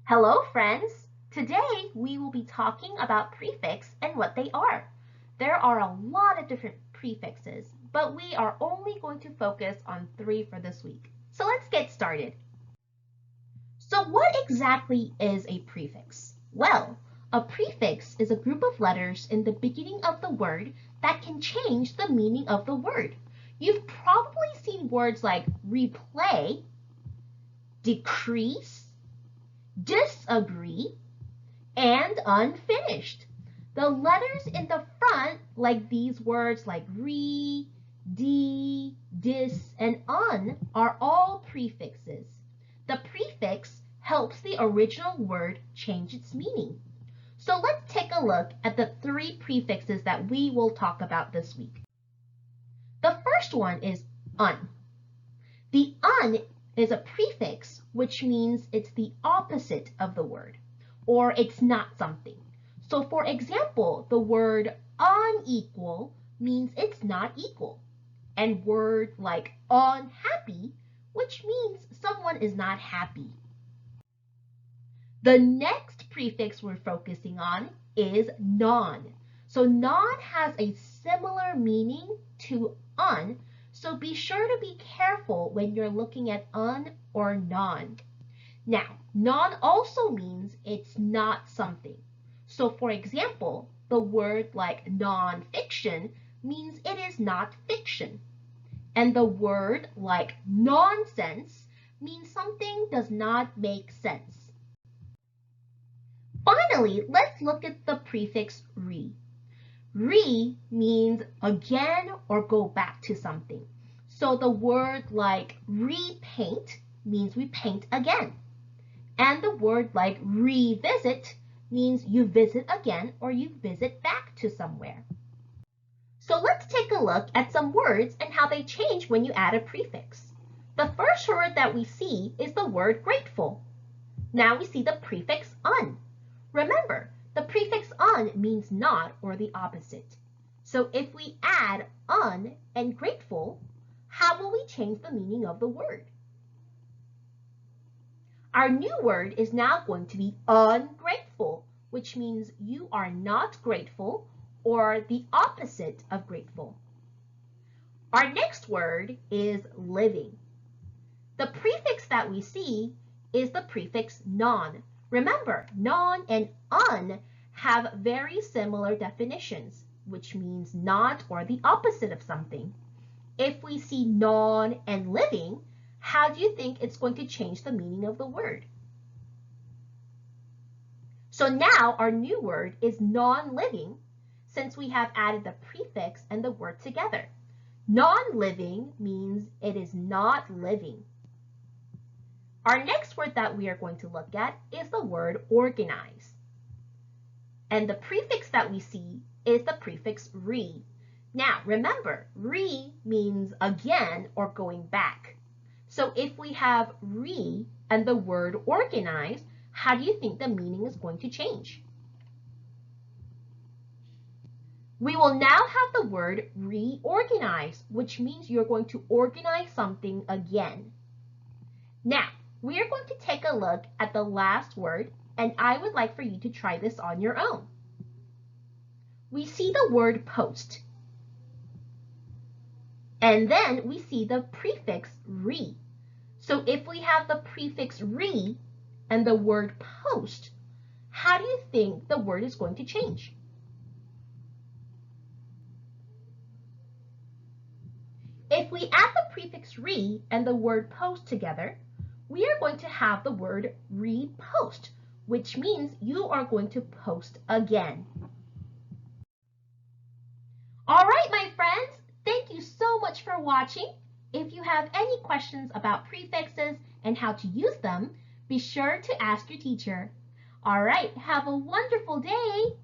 Hello, friends! Today we will be talking about prefix and what they are. There are a lot of different prefixes, but we are only going to focus on 3 for this week. So let's get started. So what exactly is a prefix? Well, a prefix is a group of letters in the beginning of the word that can change the meaning of the word. You've probably seen words like replay, decrease, disagree, and unfinished. The letters in the front, like these words like re, d, dis, and un, are all prefixes. The prefix helps the original word change its meaning. So let's take a look at the 3 prefixes that we will talk about this week. The first one is un. The un is a prefix, which means it's the opposite of the word, or it's not something. So for example, the word unequal means it's not equal. And word like unhappy, which means someone is not happy. The next prefix we're focusing on is non. So non has a similar meaning to un, so be sure to be careful when you're looking at un or non. Now, non also means it's not something. So for example, the word like non-fiction means it is not fiction. And the word like nonsense means something does not make sense. Finally, let's look at the prefix re. Re means again or go back to something. So the word like repaint means we paint again. And the word like revisit means you visit again or you visit back to somewhere. So let's take a look at some words and how they change when you add a prefix. The first word that we see is the word grateful. Now we see the prefix un. Remember, the prefix un means not or the opposite. So if we add un and grateful, how will we change the meaning of the word? Our new word is now going to be ungrateful, which means you are not grateful or the opposite of grateful. Our next word is living. The prefix that we see is the prefix non. Remember, non and un have very similar definitions, which means not or the opposite of something. If we see non and living, how do you think it's going to change the meaning of the word? So now our new word is non-living, since we have added the prefix and the word together. Non-living means it is not living. Our next word that we are going to look at is the word organize. And the prefix that we see is the prefix re. Now remember, re means again or going back. So if we have re and the word organize, how do you think the meaning is going to change? We will now have the word reorganize, which means you're going to organize something again. Now, we are going to take a look at the last word, and I would like for you to try this on your own. We see the word post, and then we see the prefix re. So if we have the prefix re and the word post, how do you think the word is going to change? If we add the prefix re and the word post together, we are going to have the word repost, which means you are going to post again. All right, my friends, thank you so much for watching. If you have any questions about prefixes and how to use them, be sure to ask your teacher. All right, have a wonderful day.